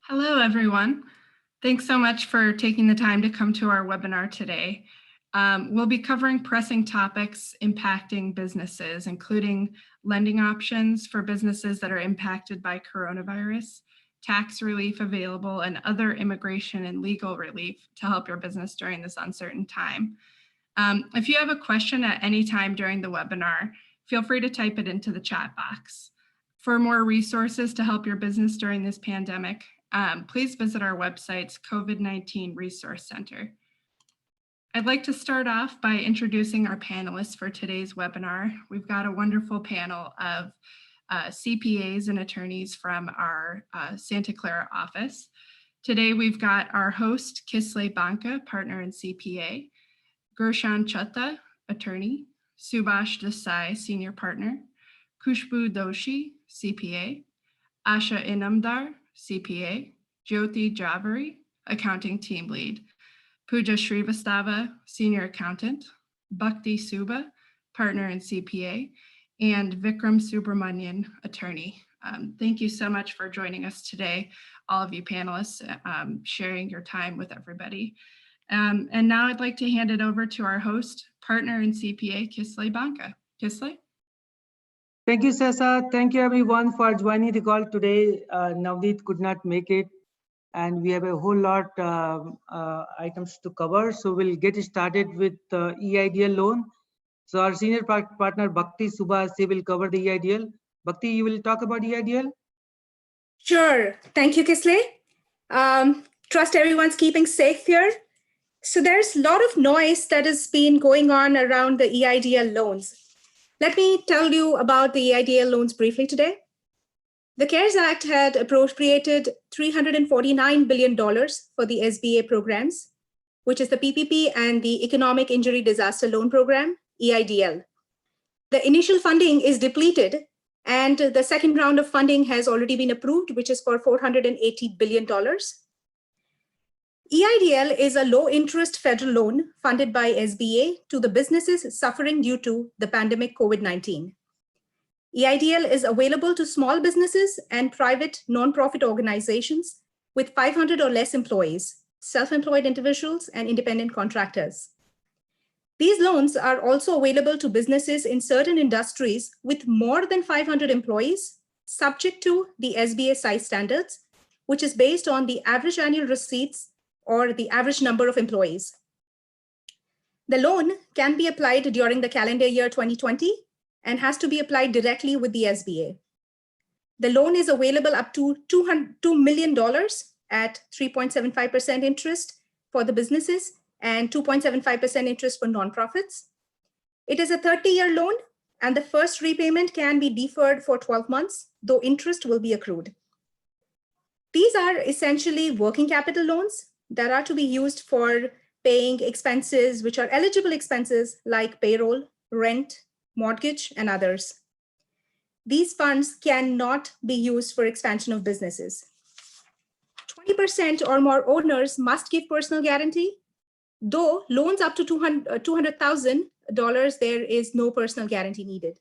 Hello, everyone. Thanks so much for taking the time to come to our webinar today. We'll be covering pressing topics impacting businesses, including lending options for businesses that are impacted by coronavirus, tax relief available, and other immigration and legal relief to help your business during this uncertain time. If you have a question at any time during the webinar, feel free to type it into the chat box. For more resources to help your business during this pandemic, please visit our website's COVID-19 Resource Center. I'd like to start off by introducing our panelists for today's webinar. We've got a wonderful panel of CPAs and attorneys from our Santa Clara office. Today, we've got our host, Kisley Banka, partner in CPA, Gershan Chugh, attorney, Subhash Desai, senior partner, Khushbu Doshi, CPA, Asha Inamdar, CPA, Jyoti Javeri, accounting team lead, Pooja Srivastava, senior accountant, Bhakti Suba, partner in CPA, and Vikram Subramanian, attorney. Thank you so much for joining us today, all of you panelists, sharing your time with everybody. And now I'd like to hand it over to our host, partner in CPA, Kisley Banka. Kisley? Thank you, Sasa. Thank you, everyone, for joining the call today. Navdeep could not make it, and we have a whole lot items to cover. So we'll get started with EIDL loan. So our senior partner, Bhakti Subha, will cover the EIDL. Bhakti, you will talk about EIDL? Sure. Thank you, Kisley. Trust everyone's keeping safe here. So there's a lot of noise that has been going on around the EIDL loans. Let me tell you about the EIDL loans briefly today. The CARES Act had appropriated $349 billion for the SBA programs, which is the PPP and the Economic Injury Disaster Loan Program, EIDL. The initial funding is depleted, and the second round of funding has already been approved, which is for $480 billion. EIDL is a low-interest federal loan funded by SBA to the businesses suffering due to the pandemic COVID-19. EIDL is available to small businesses and private nonprofit organizations with 500 or less employees, self-employed individuals, and independent contractors. These loans are also available to businesses in certain industries with more than 500 employees, subject to the SBA size standards, which is based on the average annual receipts or the average number of employees. The loan can be applied during the calendar year 2020 and has to be applied directly with the SBA. The loan is available up to $2 million at 3.75% interest for the businesses and 2.75% interest for nonprofits. It is a 30-year loan, and the first repayment can be deferred for 12 months, though interest will be accrued. These are essentially working capital loans that are to be used for paying expenses, which are eligible expenses like payroll, rent, mortgage, and others. These funds cannot be used for expansion of businesses. 20% or more owners must give personal guarantee, though loans up to $200,000, there is no personal guarantee needed.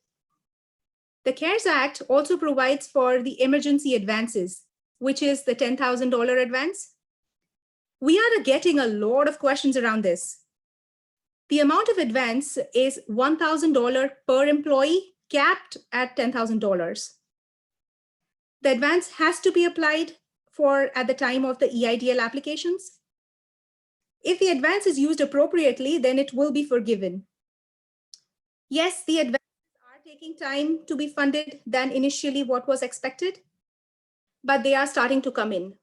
The CARES Act also provides for the emergency advances, which is the $10,000 advance. We are getting a lot of questions around this. The amount of advance is $1,000 per employee, capped at $10,000. The advance has to be applied for at the time of the EIDL applications. If the advance is used appropriately, then it will be forgiven. Yes, the advances are taking time to be funded than initially what was expected, but they are starting to come in.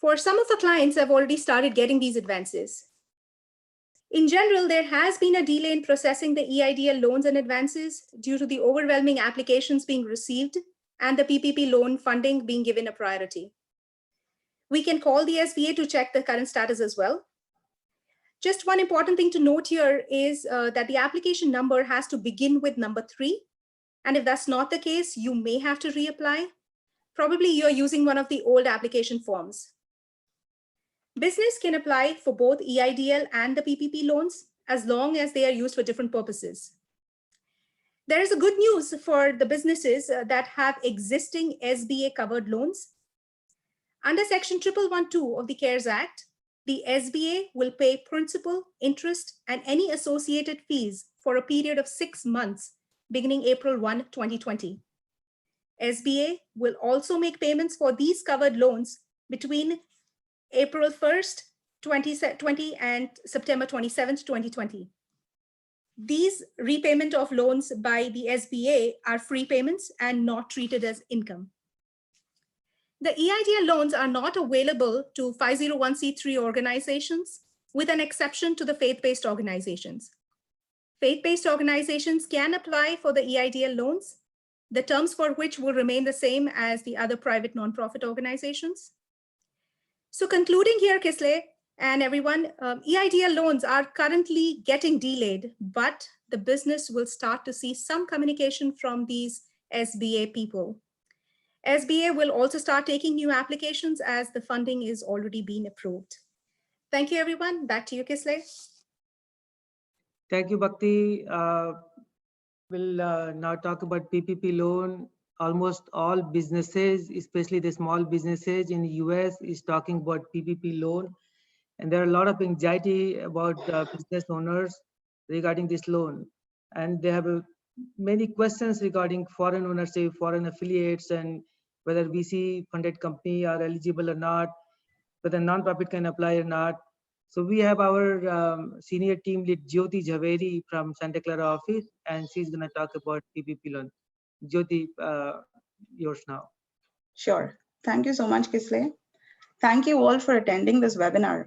For some of the clients, I've already started getting these advances. In general, there has been a delay in processing the EIDL loans and advances due to the overwhelming applications being received and the PPP loan funding being given a priority. We can call the SBA to check the current status as well. Just one important thing to note here is that the application number has to begin with number 3. And if that's not the case, you may have to reapply. Probably you're using one of the old application forms. Business can apply for both EIDL and the PPP loans as long as they are used for different purposes. There is a good news for the businesses that have existing SBA covered loans. Under Section 1112 of the CARES Act, the SBA will pay principal, interest, and any associated fees for a period of 6 months beginning April 1, 2020. SBA will also make payments for these covered loans between April 1st, 2020 and September 27th, 2020. These repayment of loans by the SBA are free payments and not treated as income. The EIDL loans are not available to 501c3 organizations, with an exception to the faith-based organizations. Faith-based organizations can apply for the EIDL loans, the terms for which will remain the same as the other private nonprofit organizations. So concluding here, Kisle and everyone, EIDL loans are currently getting delayed, but the business will start to see some communication from these SBA people. SBA will also start taking new applications as the funding is already being approved. Thank you, everyone. Back to you, Kisle. Thank you, Bhakti. We'll now talk about PPP loan. Almost all businesses, especially the small businesses in the US, is talking about PPP loan. And there are a lot of anxiety about business owners regarding this loan. And they have many questions regarding foreign ownership, foreign affiliates, and whether VC funded company are eligible or not, whether nonprofit can apply or not. So we have our senior team lead Jyoti Jhaveri from Santa Clara office, and she's going to talk about PPP loan. Jyoti, yours now. Sure. Thank you so much, Kisle. Thank you all for attending this webinar.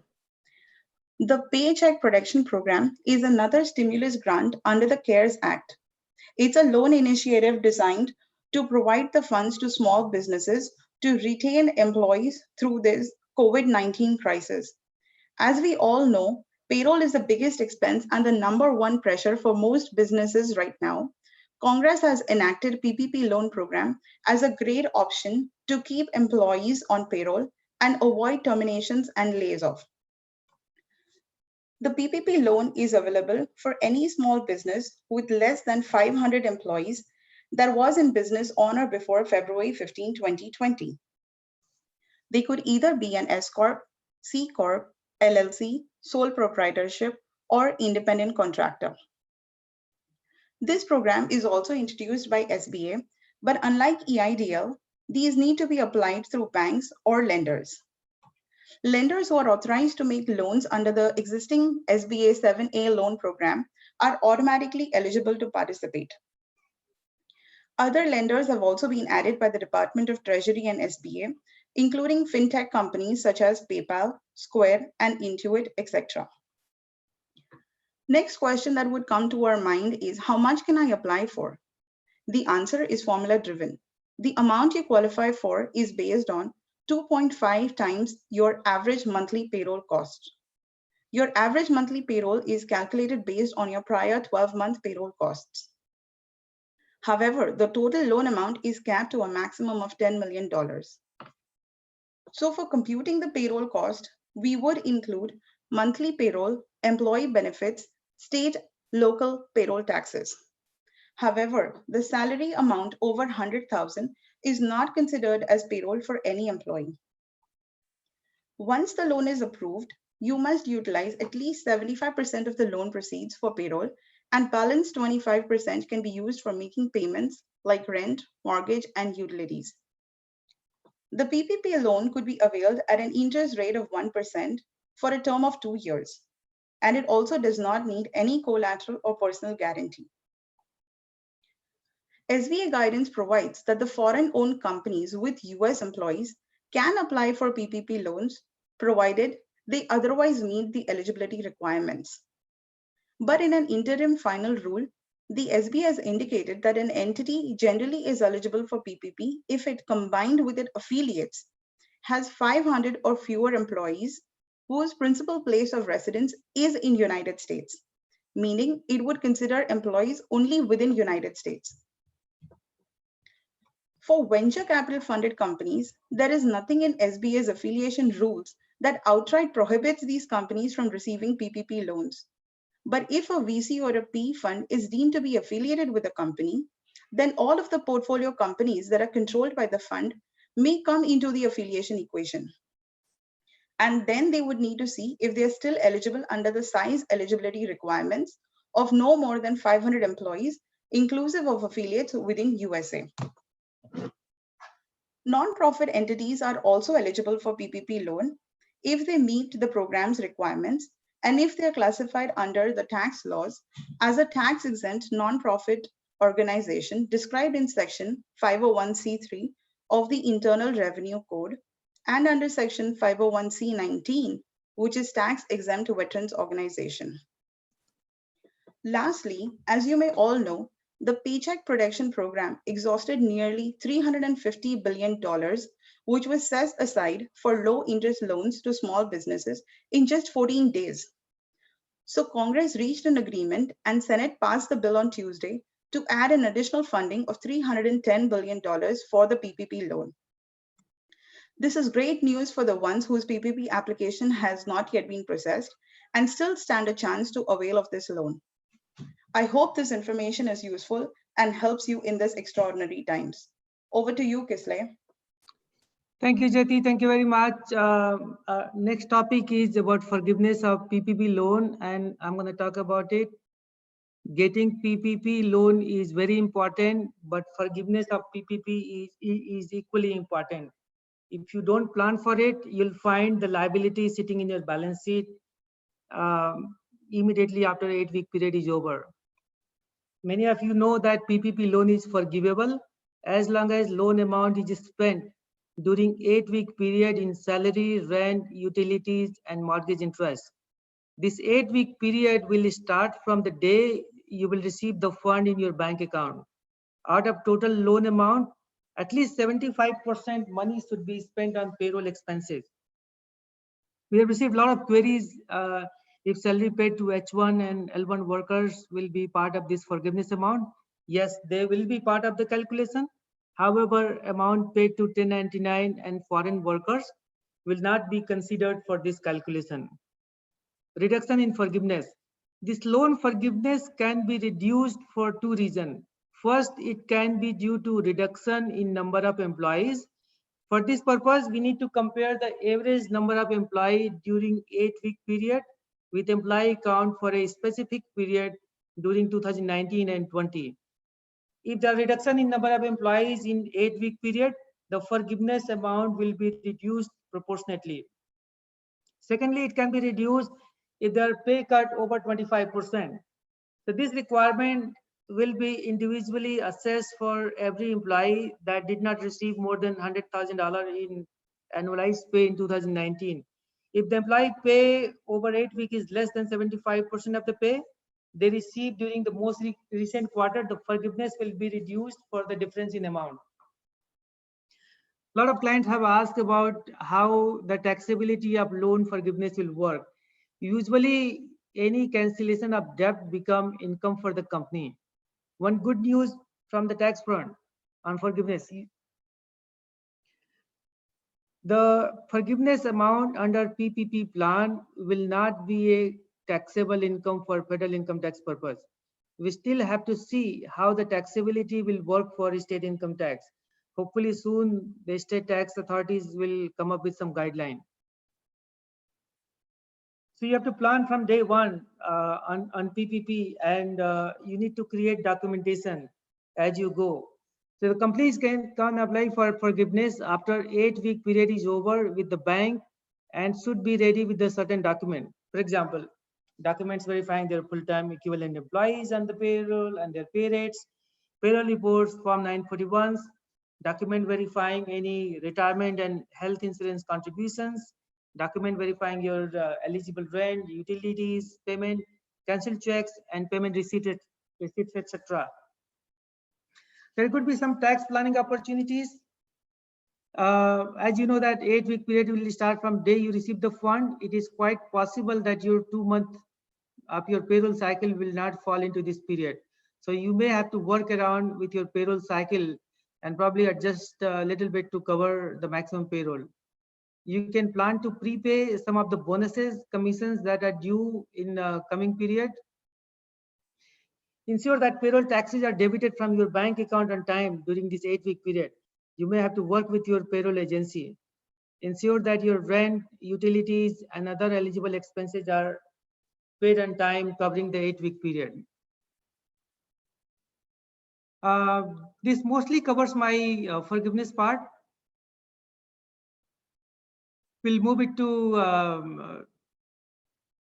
The Paycheck Protection Program is another stimulus grant under the CARES Act. It's a loan initiative designed to provide the funds to small businesses to retain employees through this COVID-19 crisis. As we all know, payroll is the biggest expense and the #1 pressure for most businesses right now. Congress has enacted PPP loan program as a great option to keep employees on payroll and avoid terminations and lays off. The PPP loan is available for any small business with less than 500 employees that was in business on or before February 15, 2020. They could either be an S Corp, C Corp, LLC, sole proprietorship, or independent contractor. This program is also introduced by SBA, but unlike EIDL, these need to be applied through banks or lenders. Lenders who are authorized to make loans under the existing SBA 7A loan program are automatically eligible to participate. Other lenders have also been added by the Department of Treasury and SBA, including fintech companies such as PayPal, Square, and Intuit, etc. Next question that would come to our mind is, how much can I apply for? The answer is formula driven. The amount you qualify for is based on 2.5 times your average monthly payroll cost. Your average monthly payroll is calculated based on your prior 12-month payroll costs. However, the total loan amount is capped to a maximum of $10 million. So for computing the payroll cost, we would include monthly payroll, employee benefits, state, local payroll taxes. However, the salary amount over $100,000 is not considered as payroll for any employee. Once the loan is approved, you must utilize at least 75% of the loan proceeds for payroll, and balance 25% can be used for making payments like rent, mortgage, and utilities. The PPP loan could be availed at an interest rate of 1% for a term of 2 years, and it also does not need any collateral or personal guarantee. SBA guidance provides that the foreign-owned companies with US employees can apply for PPP loans, provided they otherwise meet the eligibility requirements. But in an interim final rule, the SBA has indicated that an entity generally is eligible for PPP if it, combined with its affiliates, has 500 or fewer employees whose principal place of residence is in United States, meaning it would consider employees only within United States. For venture capital funded companies, there is nothing in SBA's affiliation rules that outright prohibits these companies from receiving PPP loans. But if a VC or a PE fund is deemed to be affiliated with a company, then all of the portfolio companies that are controlled by the fund may come into the affiliation equation. And then they would need to see if they're still eligible under the size eligibility requirements of no more than 500 employees, inclusive of affiliates within USA. Non-profit entities are also eligible for PPP loan if they meet the program's requirements and if they are classified under the tax laws as a tax-exempt non-profit organization described in Section 501c3 of the Internal Revenue Code and under Section 501c19, which is tax-exempt veterans organization. Lastly, as you may all know, the Paycheck Protection Program exhausted nearly $350 billion, which was set aside for low-interest loans to small businesses in just 14 days. So Congress reached an agreement and Senate passed the bill on Tuesday to add an additional funding of $310 billion for the PPP loan. This is great news for the ones whose PPP application has not yet been processed and still stand a chance to avail of this loan. I hope this information is useful and helps you in this extraordinary times. Over to you, Kisle. Thank you, Jyoti. Thank you very much. Next topic is about forgiveness of PPP loan, and I'm going to talk about it. Getting PPP loan is very important, but forgiveness of PPP is equally important. If you don't plan for it, you'll find the liability sitting in your balance sheet immediately after 8-week period is over. Many of you know that PPP loan is forgivable as long as loan amount is spent during 8-week period in salary, rent, utilities, and mortgage interest. This 8-week period will start from the day you will receive the fund in your bank account. Out of total loan amount, at least 75% money should be spent on payroll expenses. We have received a lot of queries if salary paid to H1 and L1 workers will be part of this forgiveness amount. Yes, they will be part of the calculation. However, amount paid to 1099 and foreign workers will not be considered for this calculation. Reduction in forgiveness. This loan forgiveness can be reduced for two reasons. First, it can be due to reduction in number of employees. For this purpose, we need to compare the average number of employees during 8-week period with employee count for a specific period during 2019 and 20. If the reduction in number of employees in 8-week period, the forgiveness amount will be reduced proportionately. Secondly, it can be reduced if their pay cut over 25%. So this requirement will be individually assessed for every employee that did not receive more than $100,000 in annualized pay in 2019. If the employee pay over 8 weeks is less than 75% of the pay they received during the most recent quarter, the forgiveness will be reduced for the difference in amount. A lot of clients have asked about how the taxability of loan forgiveness will work. Usually, any cancellation of debt become income for the company. One good news from the tax front on forgiveness. The forgiveness amount under PPP plan will not be a taxable income for federal income tax purpose. We still have to see how the taxability will work for state income tax. Hopefully soon the state tax authorities will come up with some guideline. So you have to plan from day one on PPP, and you need to create documentation as you go. So the companies can apply for forgiveness after 8-week period is over with the bank and should be ready with a certain document. For example, documents verifying their full-time equivalent employees on the payroll and their pay rates, payroll reports, Form 941s, document verifying any retirement and health insurance contributions, document verifying your eligible rent, utilities, payment, cancelled checks, and payment receipts, etc. There could be some tax planning opportunities. As you know that 8-week period will start from day you receive the fund. It is quite possible that your 2 month of your payroll cycle will not fall into this period. So you may have to work around with your payroll cycle and probably adjust a little bit to cover the maximum payroll. You can plan to prepay some of the bonuses, commissions that are due in coming period. Ensure that payroll taxes are debited from your bank account on time during this 8-week period. you may have to work with your payroll agency. Ensure that your rent, utilities, and other eligible expenses are paid on time, covering the 8-week period. This mostly covers my forgiveness part. We'll move it to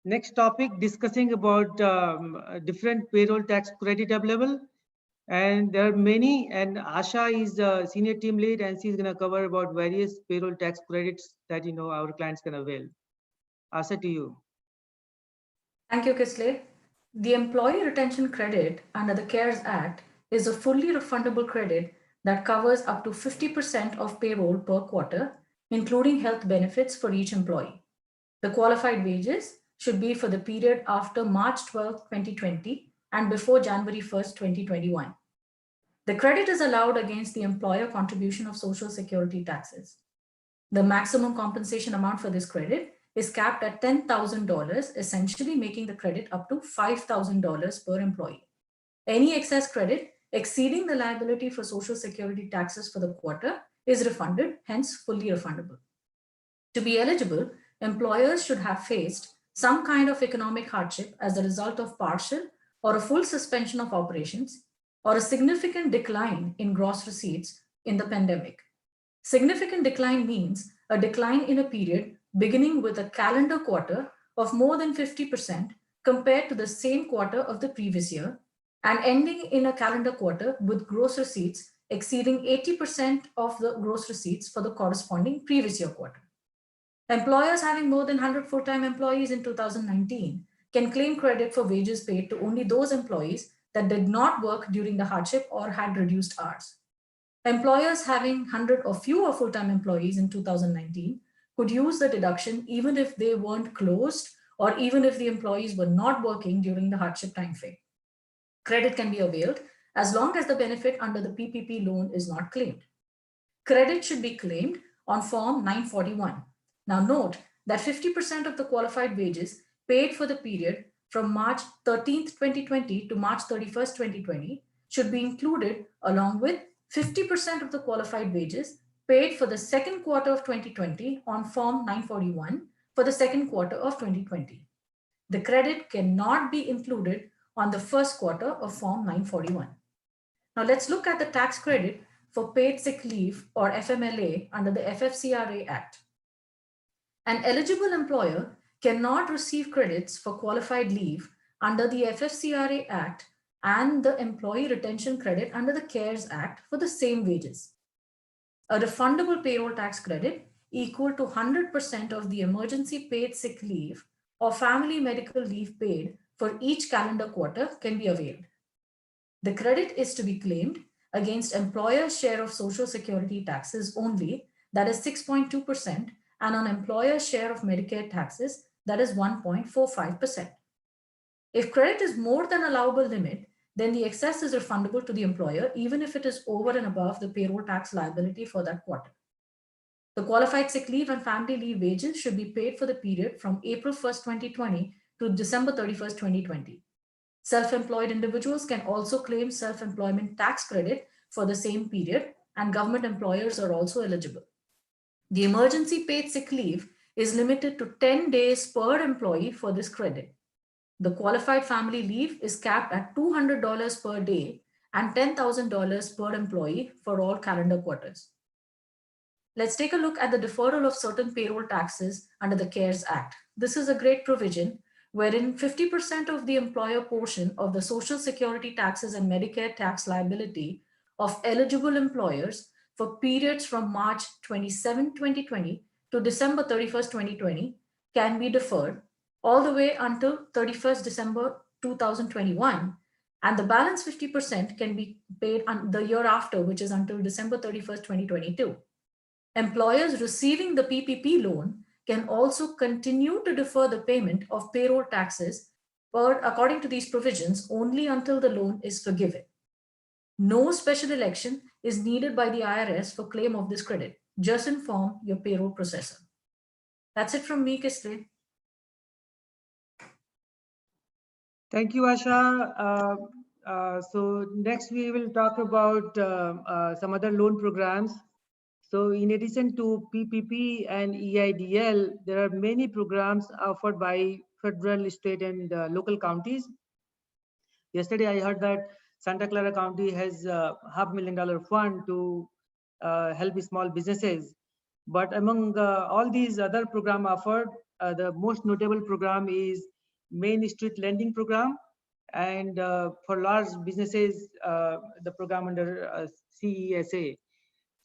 next topic, discussing about different payroll tax credit available. And there are many, and Asha is the senior team lead, and she's going to cover about various payroll tax credits that our clients can avail. Asha, to you. Thank you, Kisley. The Employee Retention Credit under the CARES Act is a fully refundable credit that covers up to 50% of payroll per quarter, including health benefits for each employee. The qualified wages should be for the period after March 12, 2020 and before January 1st, 2021. The credit is allowed against the employer contribution of Social Security taxes. The maximum compensation amount for this credit is capped at $10,000, essentially making the credit up to $5,000 per employee. Any excess credit exceeding the liability for Social Security taxes for the quarter is refunded, hence fully refundable. To be eligible, employers should have faced some kind of economic hardship as a result of partial or a full suspension of operations or a significant decline in gross receipts in the pandemic. Significant decline means a decline in a period beginning with a calendar quarter of more than 50% compared to the same quarter of the previous year and ending in a calendar quarter with gross receipts exceeding 80% of the gross receipts for the corresponding previous year quarter. Employers having more than 100 full-time employees in 2019 can claim credit for wages paid to only those employees that did not work during the hardship or had reduced hours. Employers having 100 or fewer full-time employees in 2019 could use the deduction even if they weren't closed or even if the employees were not working during the hardship timeframe. Credit can be availed as long as the benefit under the PPP loan is not claimed. Credit should be claimed on Form 941. Now note that 50% of the qualified wages paid for the period from March 13th, 2020 to March 31st, 2020 should be included along with 50% of the qualified wages paid for the second quarter of 2020 on Form 941 for the second quarter of 2020. The credit cannot be included on the first quarter of Form 941. Now let's look at the tax credit for paid sick leave or FMLA under the FFCRA Act. An eligible employer cannot receive credits for qualified leave under the FFCRA Act and the Employee Retention Credit under the CARES Act for the same wages. A refundable payroll tax credit equal to 100% of the emergency paid sick leave or family medical leave paid for each calendar quarter can be availed. The credit is to be claimed against employer's share of Social Security taxes only, that is 6.2%, and on employer's share of Medicare taxes, that is 1.45%. If credit is more than allowable limit, then the excess is refundable to the employer, even if it is over and above the payroll tax liability for that quarter. The qualified sick leave and family leave wages should be paid for the period from April 1st, 2020 to December 31st, 2020. Self-employed individuals can also claim self-employment tax credit for the same period, and government employers are also eligible. The emergency paid sick leave is limited to 10 days per employee for this credit. The qualified family leave is capped at $200 per day and $10,000 per employee for all calendar quarters. Let's take a look at the deferral of certain payroll taxes under the CARES Act. This is a great provision wherein 50% of the employer portion of the Social Security taxes and Medicare tax liability of eligible employers for periods from March 27, 2020 to December 31st, 2020 can be deferred all the way until 31st December 2021, and the balance 50% can be paid the year after, which is until December 31st, 2022. Employers receiving the PPP loan can also continue to defer the payment of payroll taxes according to these provisions only until the loan is forgiven. No special election is needed by the IRS for claim of this credit. Just inform your payroll processor. That's it from me, Kisley. Thank you, Asha. So next we will talk about some other loan programs. So in addition to PPP and EIDL, there are many programs offered by federal, state, and local counties. Yesterday, I heard that Santa Clara County has a $500,000 fund to help small businesses. But among all these other programs offered, the most notable program is Main Street Lending Program. And for large businesses, the program under CESA.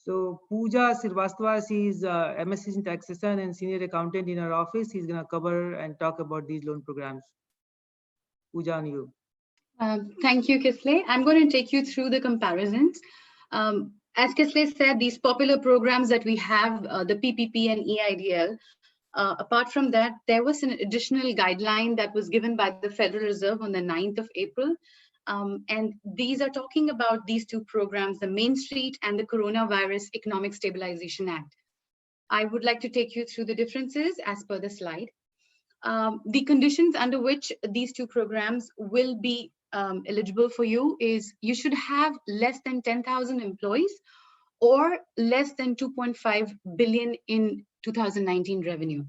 So Pooja Srivastava, she is MSc in taxation and senior accountant in our office. She's going to cover and talk about these loan programs. Pooja, on you. Thank you, Kisle. I'm going to take you through the comparisons. As Kisle said, these popular programs that we have, the PPP and EIDL, apart from that, there was an additional guideline that was given by the Federal Reserve on the 9th of April. And these are talking about these two programs, the Main Street and the Coronavirus Economic Stabilization Act. I would like to take you through the differences as per the slide. The conditions under which these two programs will be eligible for you is you should have less than 10,000 employees or less than 2.5 billion in 2019 revenue.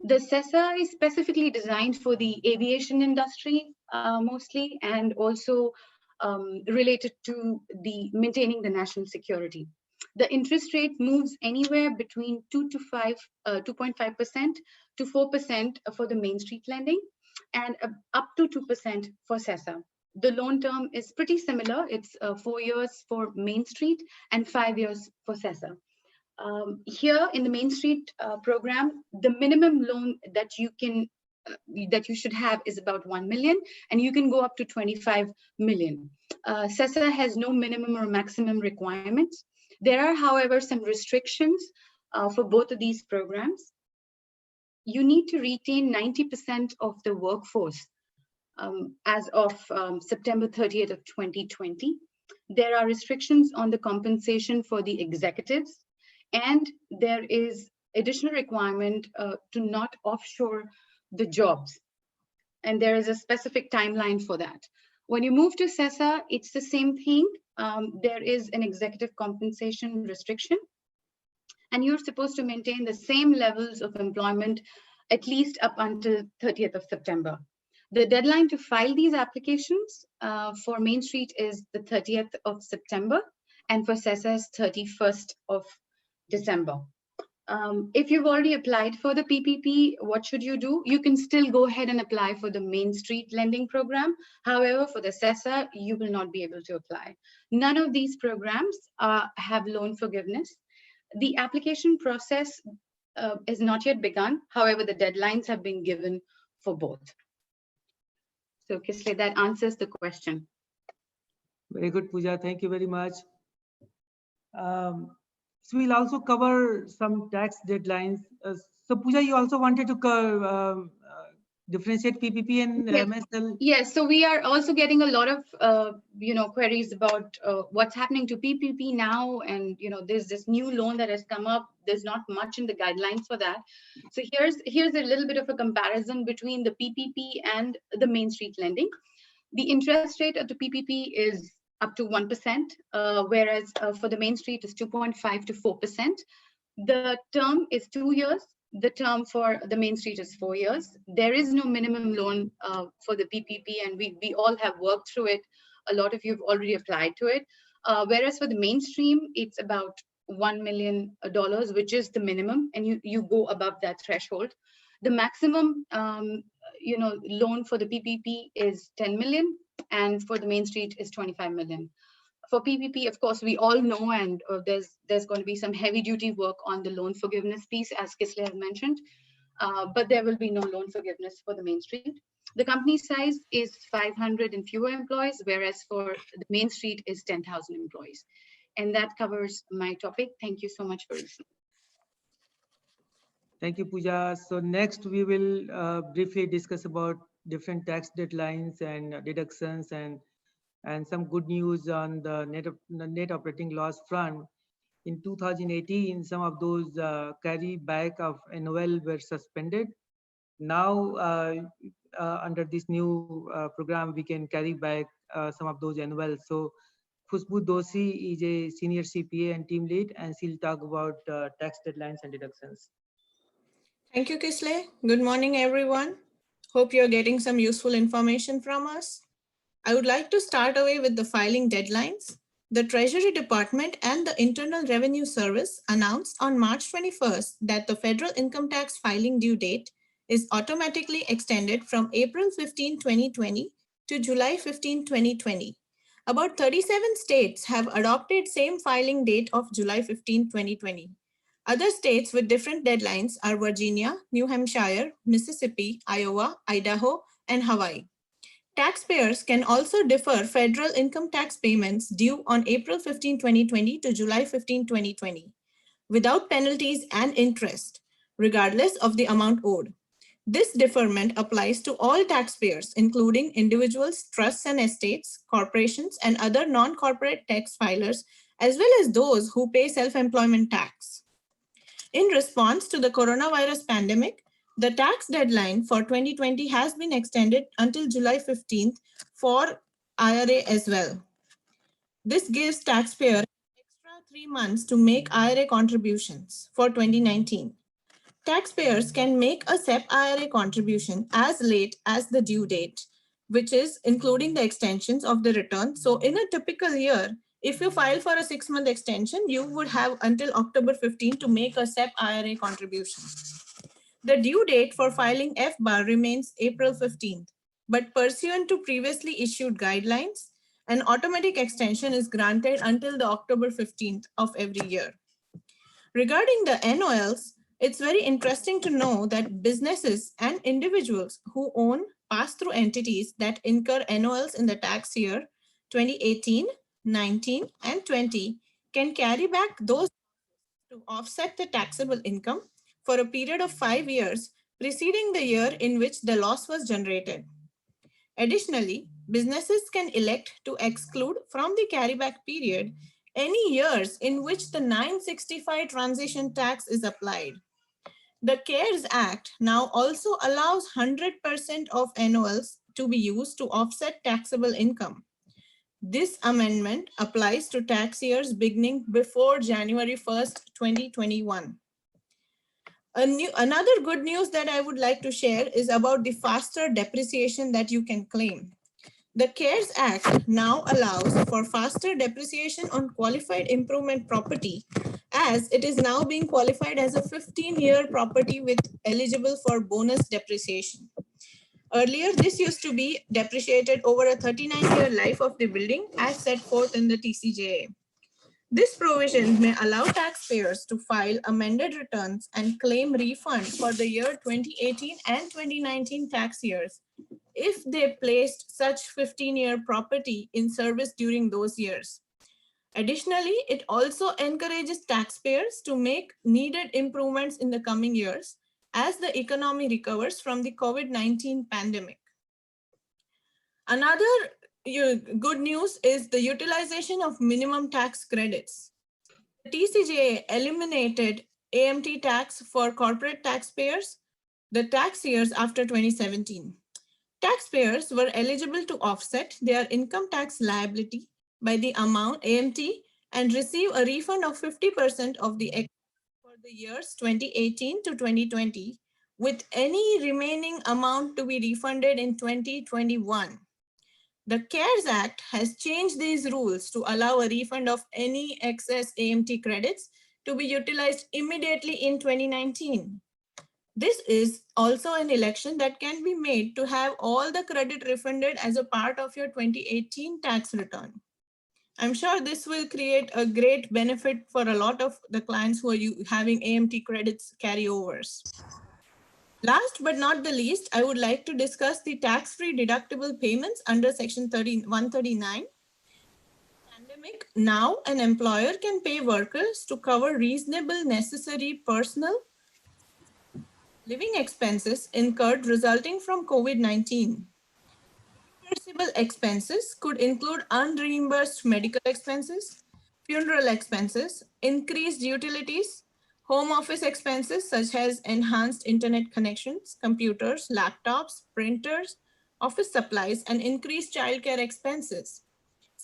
The CESA is specifically designed for the aviation industry mostly, and also related to the maintaining the national security. The interest rate moves anywhere between 2.5% to 4% for the Main Street lending, and up to 2% for CESA. The loan term is pretty similar. It's 4 years for Main Street and 5 years for CESA. Here in the Main Street program, the minimum loan that you should have is about 1 million, and you can go up to 25 million. CESA has no minimum or maximum requirements. There are, however, some restrictions for both of these programs. You need to retain 90% of the workforce as of September 30th of 2020. There are restrictions on the compensation for the executives, and there is additional requirement to not offshore the jobs. And there is a specific timeline for that. When you move to CESA, it's the same thing. There is an executive compensation restriction, and you're supposed to maintain the same levels of employment at least up until 30th of September. The deadline to file these applications for Main Street is the 30th of September, and for CESA is 31st of December. If you've already applied for the PPP, what should you do? You can still go ahead and apply for the Main Street lending program. However, for the CESA, you will not be able to apply. None of these programs have loan forgiveness. The application process is not yet begun. However, the deadlines have been given for both. So Kisle, that answers the question. Very good, Pooja. Thank you very much. So we'll also cover some tax deadlines. So Pooja, you also wanted to differentiate PPP and Yes. MSL? Yes, so we are also getting a lot of queries about what's happening to PPP now, and there's this new loan that has come up. There's not much in the guidelines for that. So here's a little bit of a comparison between the PPP and the Main Street lending. The interest rate of the PPP is up to 1%, whereas for the Main Street is 2.5 to 4%. The term is 2 years. The term for the Main Street is 4 years. There is no minimum loan for the PPP, and we all have worked through it. A lot of you have already applied to it. Whereas for the mainstream, it's about $1 million, which is the minimum, and you go above that threshold. The maximum loan for the PPP is 10 million, and for the Main Street is 25 million. For PPP, of course, we all know, and there's going to be some heavy duty work on the loan forgiveness piece, as Kisle has mentioned, but there will be no loan forgiveness for the Main Street. The company size is 500 and fewer employees, whereas for the Main Street is 10,000 employees. And that covers my topic. Thank you so much for listening. Thank you, Pooja. So next we will briefly discuss about different tax deadlines and deductions and some good news on the net operating loss front. In 2018, some of those carry back of NOL were suspended. Now, under this new program, we can carry back some of those NOLs. So Khushbu Doshi is a senior CPA and team lead, and she'll talk about tax deadlines and deductions. Thank you, Kisle. Good morning, everyone. Hope you're getting some useful information from us. I would like to start away with the filing deadlines. The Treasury Department and the Internal Revenue Service announced on March 21st that the federal income tax filing due date is automatically extended from April 15, 2020 to July 15, 2020. About 37 states have adopted same filing date of July 15, 2020. Other states with different deadlines are Virginia, New Hampshire, Mississippi, Iowa, Idaho, and Hawaii. Taxpayers can also defer federal income tax payments due on April 15, 2020 to July 15, 2020, without penalties and interest, regardless of the amount owed. This deferment applies to all taxpayers, including individuals, trusts and estates, corporations, and other non-corporate tax filers, as well as those who pay self-employment tax. In response to the coronavirus pandemic, the tax deadline for 2020 has been extended until July 15th for IRA as well. This gives taxpayers an extra 3 months to make IRA contributions for 2019. Taxpayers can make a SEP IRA contribution as late as the due date, which is including the extensions of the return. So in a typical year, if you file for a 6-month extension, you would have until October 15 to make a SEP IRA contribution. The due date for filing F-bar remains April 15th, but pursuant to previously issued guidelines, an automatic extension is granted until the October 15th of every year. Regarding the NOLs, it's very interesting to know that businesses and individuals who own pass-through entities that incur NOLs in the tax year 2018, 19, and 20 can carry back those to offset the taxable income for a period of 5 years preceding the year in which the loss was generated. Additionally, businesses can elect to exclude from the carryback period any years in which the 965 transition tax is applied. The CARES Act now also allows 100% of NOLs to be used to offset taxable income. This amendment applies to tax years beginning before January 1st, 2021. Another good news that I would like to share is about the faster depreciation that you can claim. The CARES Act now allows for faster depreciation on qualified improvement property, as it is now being qualified as a 15-year property with eligible for bonus depreciation. Earlier, this used to be depreciated over a 39-year life of the building as set forth in the TCJA. This provision may allow taxpayers to file amended returns and claim refund for the year 2018 and 2019 tax years if they placed such 15-year property in service during those years. Additionally, it also encourages taxpayers to make needed improvements in the coming years as the economy recovers from the COVID-19 pandemic. Another good news is the utilization of minimum tax credits. The TCJA eliminated AMT tax for corporate taxpayers the tax years after 2017. Taxpayers were eligible to offset their income tax liability by the amount AMT and receive a refund of 50% of the excess for the years 2018 to 2020, with any remaining amount to be refunded in 2021. The CARES Act has changed these rules to allow a refund of any excess AMT credits to be utilized immediately in 2019. This is also an election that can be made to have all the credit refunded as a part of your 2018 tax return. I'm sure this will create a great benefit for a lot of the clients who are having AMT credits carryovers. Last but not the least, I would like to discuss the tax-free deductible payments under Section 139. Pandemic, now an employer can pay workers to cover reasonable necessary personal living expenses incurred resulting from COVID-19. Reimbursable expenses could include unreimbursed medical expenses, funeral expenses, increased utilities, home office expenses such as enhanced internet connections, computers, laptops, printers, office supplies, and increased childcare expenses.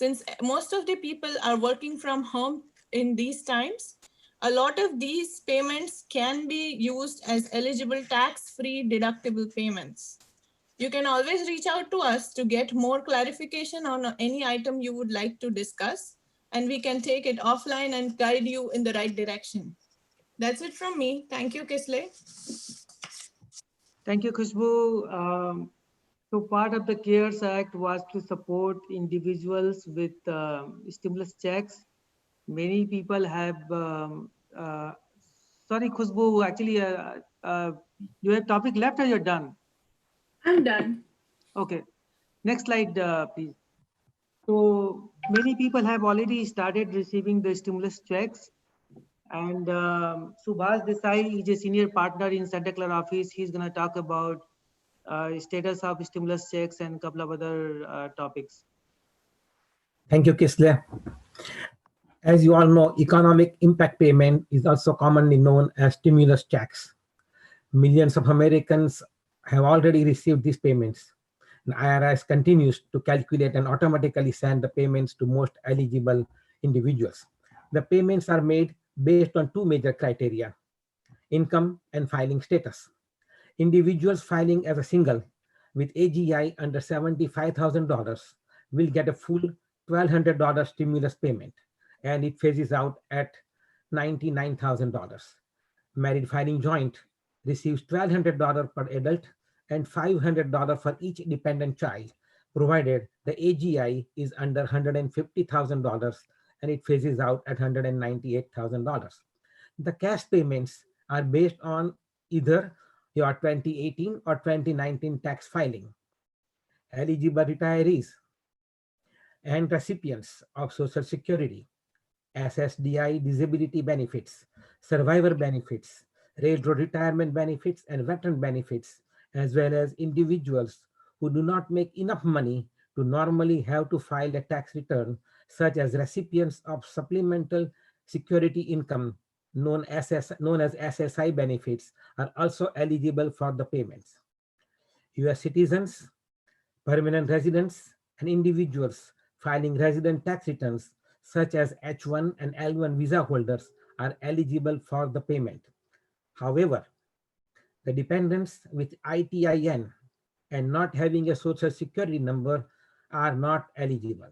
Since most of the people are working from home in these times, a lot of these payments can be used as eligible tax-free deductible payments. You can always reach out to us to get more clarification on any item you would like to discuss, and we can take it offline and guide you in the right direction. That's it from me. Thank you, Kisle. Thank you, Khushbu. So part of the CARES Act was to support individuals with stimulus checks. Many people have, sorry, Khushbu, actually, you have topic left or you're done? I'm done. Okay, next slide, please. So many people have already started receiving the stimulus checks. And Subhas Desai is a senior partner in Santa Clara office. He's going to talk about status of stimulus checks and a couple of other topics. Thank you, Kisle. As you all know, economic impact payment is also commonly known as stimulus checks. Millions of Americans have already received these payments. And IRS continues to calculate and automatically send the payments to most eligible individuals. The payments are made based on two major criteria: income and filing status. Individuals filing as a single with AGI under $75,000 will get a full $1,200 stimulus payment, and it phases out at $99,000. Married filing joint receives $1,200 per adult and $500 for each dependent child, provided the AGI is under $150,000 and it phases out at $198,000. The cash payments are based on either your 2018 or 2019 tax filing. Eligible retirees and recipients of Social Security, SSDI disability benefits, survivor benefits, railroad retirement benefits, and veteran benefits, as well as individuals who do not make enough money to normally have to file a tax return, such as recipients of supplemental security income, known as SSI benefits, are also eligible for the payments. US citizens, permanent residents, and individuals filing resident tax returns, such as H1 and L1 visa holders, are eligible for the payment. However, the dependents with ITIN and not having a social security number are not eligible.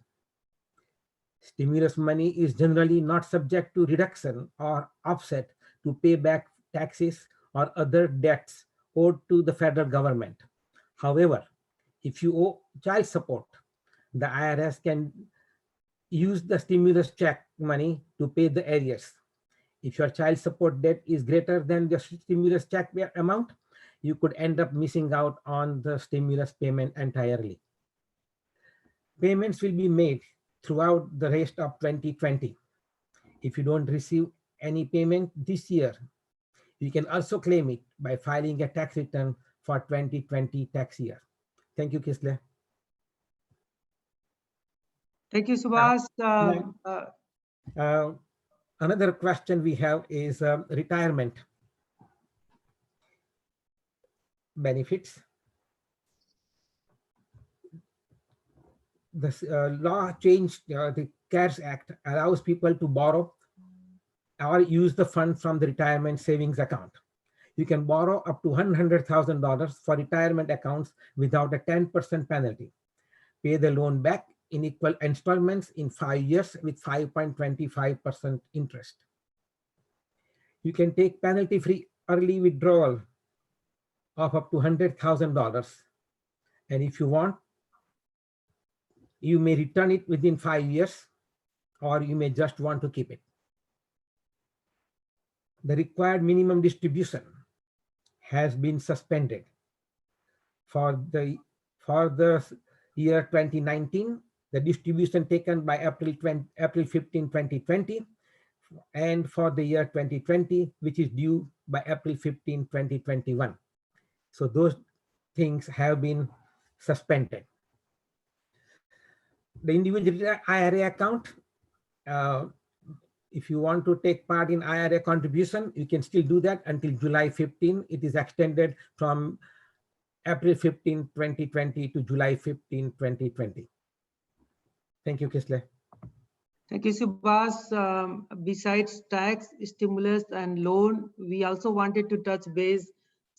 Stimulus money is generally not subject to reduction or offset to pay back taxes or other debts owed to the federal government. However, if you owe child support, the IRS can use the stimulus check money to pay the arrears. If your child support debt is greater than the stimulus check amount, you could end up missing out on the stimulus payment entirely. Payments will be made throughout the rest of 2020. If you don't receive any payment this year, you can also claim it by filing a tax return for 2020 tax year. Thank you, Kisle. Thank you, Subhas. Another question we have is retirement benefits. The law changed, the CARES Act allows people to borrow or use the fund from the retirement savings account. You can borrow up to $100,000 for retirement accounts without a 10% penalty. Pay the loan back in equal installments in 5 years with 5.25% interest. You can take penalty-free early withdrawal of up to $100,000. And if you want, you may return it within 5 years, or you may just want to keep it. The required minimum distribution has been suspended for the year 2019, the distribution taken by April 15, 2020, and for the year 2020, which is due by April 15, 2021. So those things have been suspended. The individual IRA account, if you want to take part in IRA contribution, you can still do that until July 15. It is extended from April 15, 2020 to July 15, 2020. Thank you, Kisle. Thank you, Subhas. Besides tax, stimulus, and loan, we also wanted to touch base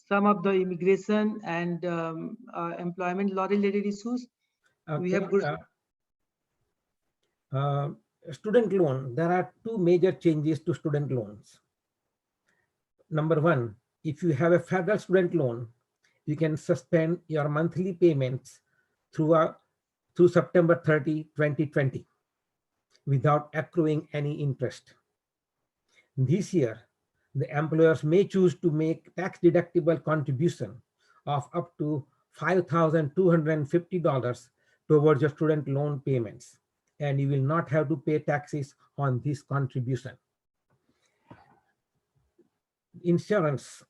some of the immigration and employment law related issues. We have good. Student loan, there are two major changes to student loans. Number one, if you have a federal student loan, you can suspend your monthly payments through September 30, 2020 without accruing any interest. This year, the employers may choose to make tax-deductible contribution of up to $5,250 towards your student loan payments, and you will not have to pay taxes on this contribution. Insurance.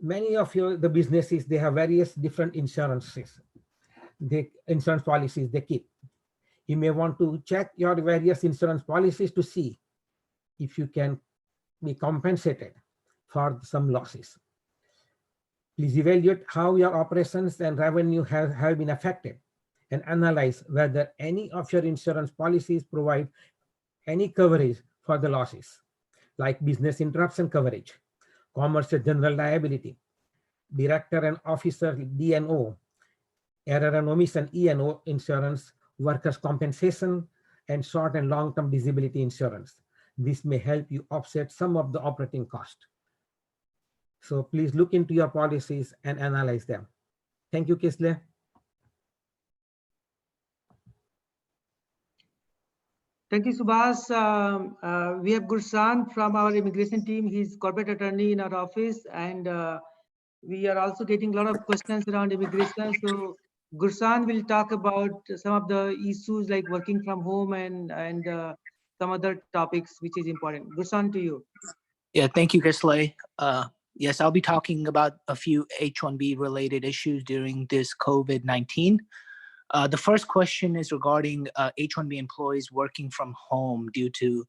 Many of the businesses, they have various different insurances, insurance policies they keep. You may want to check your various insurance policies to see if you can be compensated for some losses. Please evaluate how your operations and revenue have been affected and analyze whether any of your insurance policies provide any coverage for the losses, like business interruption coverage, commercial general liability, director and officer D&O, error and omission E&O insurance, workers' compensation, and short and long-term disability insurance. This may help you offset some of the operating cost. So please look into your policies and analyze them. Thank you, Kisle. Thank you, Subhas. We have Gursan from our immigration team. He's corporate attorney in our office, and we are also getting a lot of questions around immigration. So Gursan will talk about some of the issues like working from home and some other topics which is important. Gursan, to you. Yeah, thank you, Kisle. Yes, I'll be talking about a few H-1B related issues during this COVID-19. The first question is regarding H-1B employees working from home due to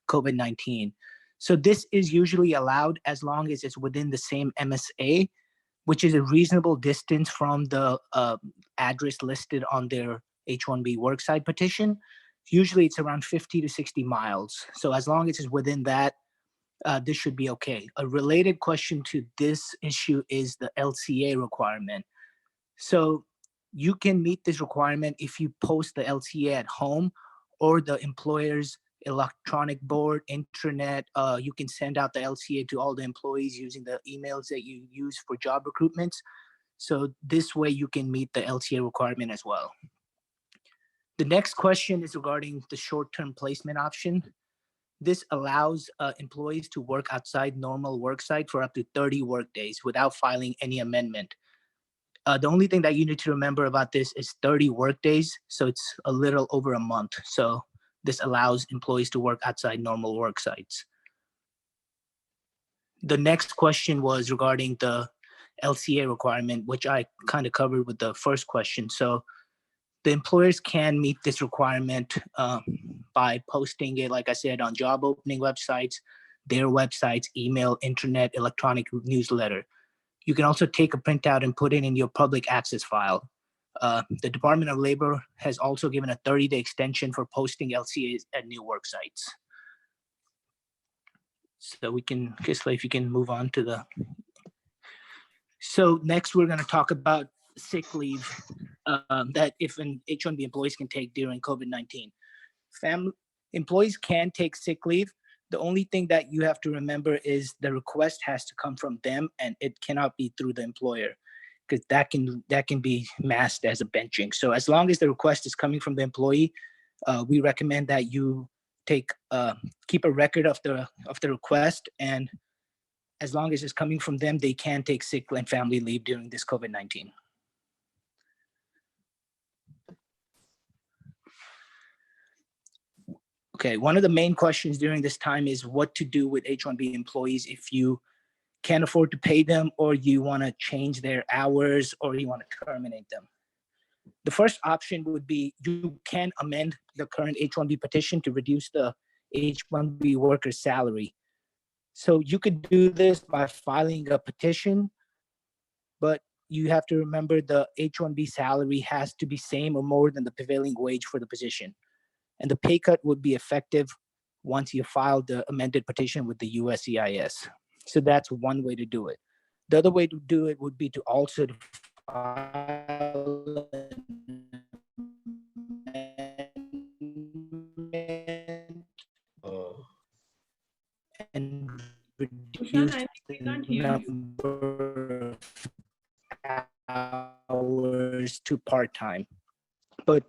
COVID-19. So this is usually allowed as long as it's within the same MSA, which is a reasonable distance from the address listed on their H-1B worksite petition. Usually it's around 50 to 60 miles. So as long as it's within that, this should be okay. A related question to this issue is the LCA requirement. So you can meet this requirement if you post the LCA at home or the employer's electronic board, intranet. You can send out the LCA to all the employees using the emails that you use for job recruitments. So this way you can meet the LCA requirement as well. The next question is regarding the short-term placement option. This allows employees to work outside normal worksite for up to 30 work days without filing any amendment. The only thing that you need to remember about this is 30 work days, so it's a little over a month. So this allows employees to work outside normal work sites. The next question was regarding the LCA requirement, which I kind of covered with the first question. So the employers can meet this requirement by posting it, like I said, on job opening websites, their websites, email, internet, electronic newsletter. You can also take a printout and put it in your public access file. The Department of Labor has also given a 30-day extension for posting LCAs at new work sites. So we can, Kisle, if you can move on to the. So next we're going to talk about sick leave that if an H-1B employees can take during COVID-19. Employees can take sick leave. The only thing that you have to remember is the request has to come from them and it cannot be through the employer, because that can be masked as a benching. So as long as the request is coming from the employee, we recommend that you keep a record of the request, and as long as it's coming from them, they can take sick and family leave during this COVID-19. Okay, one of the main questions during this time is what to do with H-1B employees if you can't afford to pay them, or you want to change their hours, or you want to terminate them. The first option would be you can amend the current H-1B petition to reduce the H-1B worker's salary. So you could do this by filing a petition, but you have to remember the H-1B salary has to be same or more than the prevailing wage for the position. And the pay cut would be effective once you file the amended petition with the USCIS. So that's one way to do it. The other way to do it would be to also file and reduce I think we the can't hear you. number of hours to part-time. But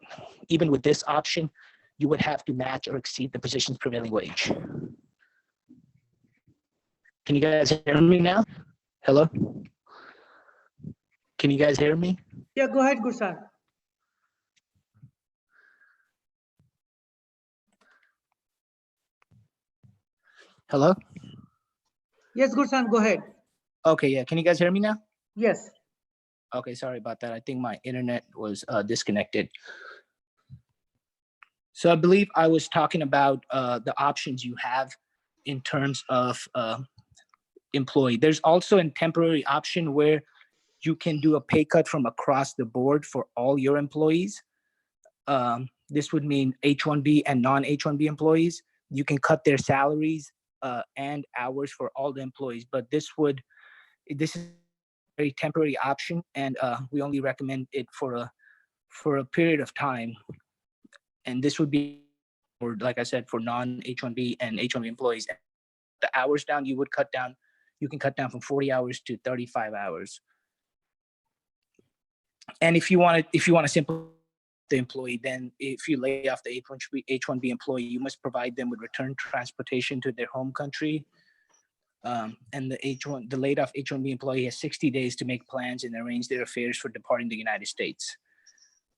even with this option, you would have to match or exceed the position's prevailing wage. Can you guys hear me now? Hello? Can you guys hear me? Yeah, go ahead, Gursan. Hello? Yes, Gursan, go ahead. Okay, yeah. Can you guys hear me now? Yes. Okay, sorry about that. I think my internet was disconnected. So I believe I was talking about the options you have in terms of employee. There's also a temporary option where you can do a pay cut from across the board for all your employees. This would mean H-1B and non-H-1B employees. You can cut their salaries and hours for all the employees, but this is a very temporary option, and we only recommend it for a period of time. And this would be, for, like I said, for non-H-1B and H-1B employees. The hours down, you can cut down from 40 hours to 35 hours. And if you want to simplify the employee, then if you lay off the H-1B employee, you must provide them with return transportation to their home country. And the laid off H-1B employee has 60 days to make plans and arrange their affairs for departing the United States.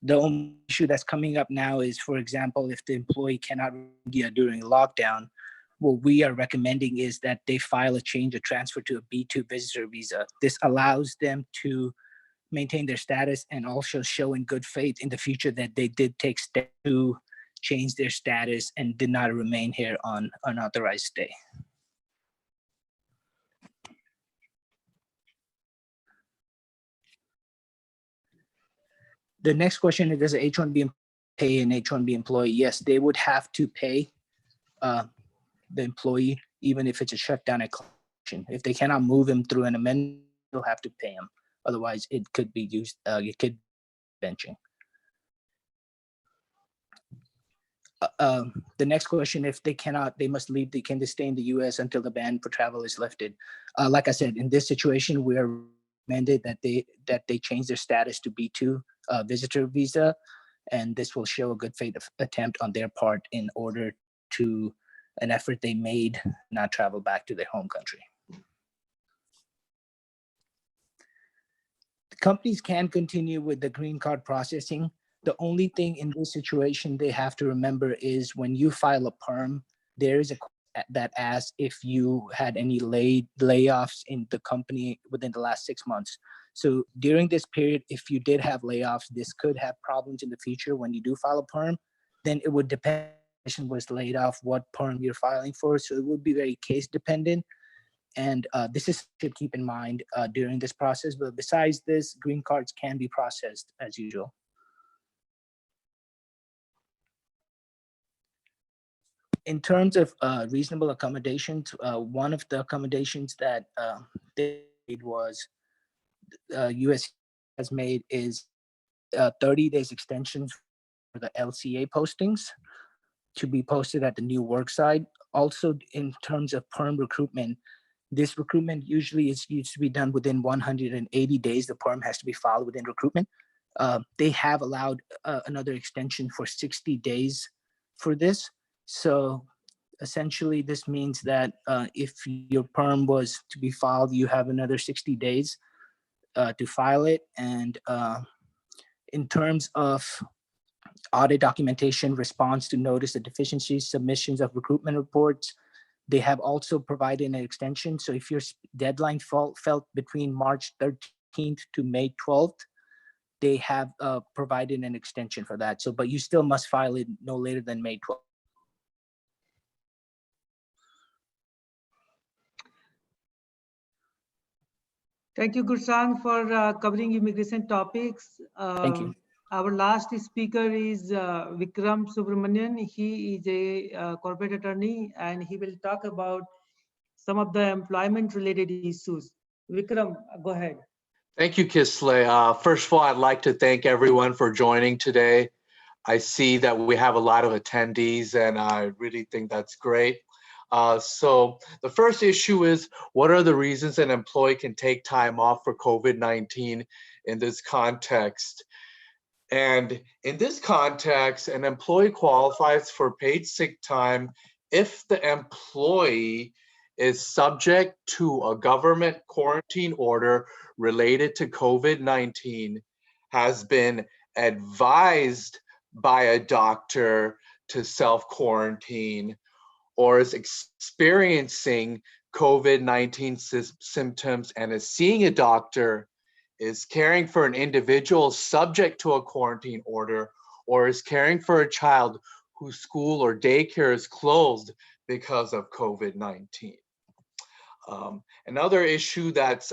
The only issue that's coming up now is, for example, if the employee cannot during lockdown, what we are recommending is that they file a change of transfer to a B2 visitor visa. This allows them to maintain their status and also show in good faith in the future that they did take steps to change their status and did not remain here on unauthorized stay. The next question is, does an H-1B pay an H-1B employee? Yes, they would have to pay the employee, even if it's a shutdown collection. If they cannot move him through an amendment, they'll have to pay him. Otherwise, it could be used, it could be benching. The next question, if they cannot, they must leave, can they stay in the US until the ban for travel is lifted? Like I said, in this situation, we are recommended that they change their status to B2 visitor visa, and this will show a good faith attempt on their part in order to an effort they made not travel back to their home country. The companies can continue with the green card processing. The only thing in this situation they have to remember is when you file a perm, there is a that asks if you had any layoffs in the company within the last 6 months. So during this period, if you did have layoffs, this could have problems in the future when you do file a perm. Then it would depend was laid off, what perm you're filing for. So it would be very case dependent. And this is should keep in mind during this process. But besides this, green cards can be processed as usual. In terms of reasonable accommodations, one of the accommodations that they made was US has made is 30 days extensions for the LCA postings to be posted at the new work site. Also, in terms of perm recruitment, this recruitment usually used to be done within 180 days. The perm has to be filed within recruitment. They have allowed another extension for 60 days for this. So essentially, this means that if your perm was to be filed, you have another 60 days to file it. And in terms of audit documentation, response to notice of deficiencies, submissions of recruitment reports, they have also provided an extension. So if your deadline fell between March 13th to May 12th, they have provided an extension for that. So, but you still must file it no later than May 12th. Thank you, Gursan, for covering immigration topics. Thank you. Our last speaker is Vikram Subramanian. He is a corporate attorney, and he will talk about some of the employment-related issues. Vikram, go ahead. Thank you, Kisle. First of all, I'd like to thank everyone for joining today. I see that we have a lot of attendees, and I really think that's great. So the first issue is, what are the reasons an employee can take time off for COVID-19 in this context? And in this context, an employee qualifies for paid sick time if the employee is subject to a government quarantine order related to COVID-19, has been advised by a doctor to self-quarantine, or is experiencing COVID-19 symptoms and is seeing a doctor, is caring for an individual subject to a quarantine order, or is caring for a child whose school or daycare is closed because of COVID-19. Another issue that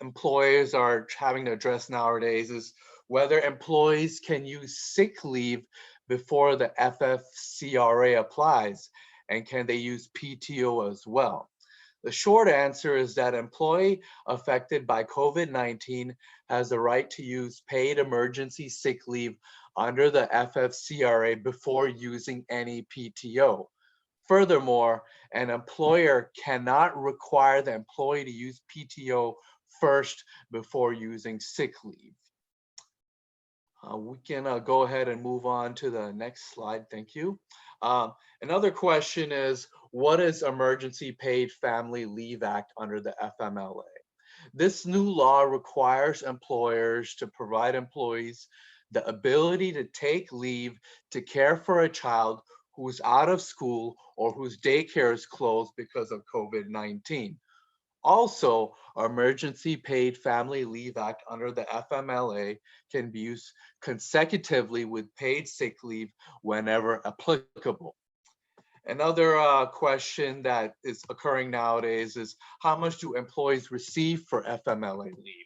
employers are having to address nowadays is whether employees can use sick leave before the FFCRA applies, and can they use PTO as well? The short answer is that employee affected by COVID-19 has the right to use paid emergency sick leave under the FFCRA before using any PTO. Furthermore, an employer cannot require the employee to use PTO first before using sick leave. We can go ahead and move on to the next slide. Thank you. Another question is, what is Emergency Paid Family Leave Act under the FMLA? This new law requires employers to provide employees the ability to take leave to care for a child who's out of school or whose daycare is closed because of COVID-19. Also, Emergency Paid Family Leave Act under the FMLA can be used consecutively with paid sick leave whenever applicable. Another question that is occurring nowadays is, how much do employees receive for FMLA leave?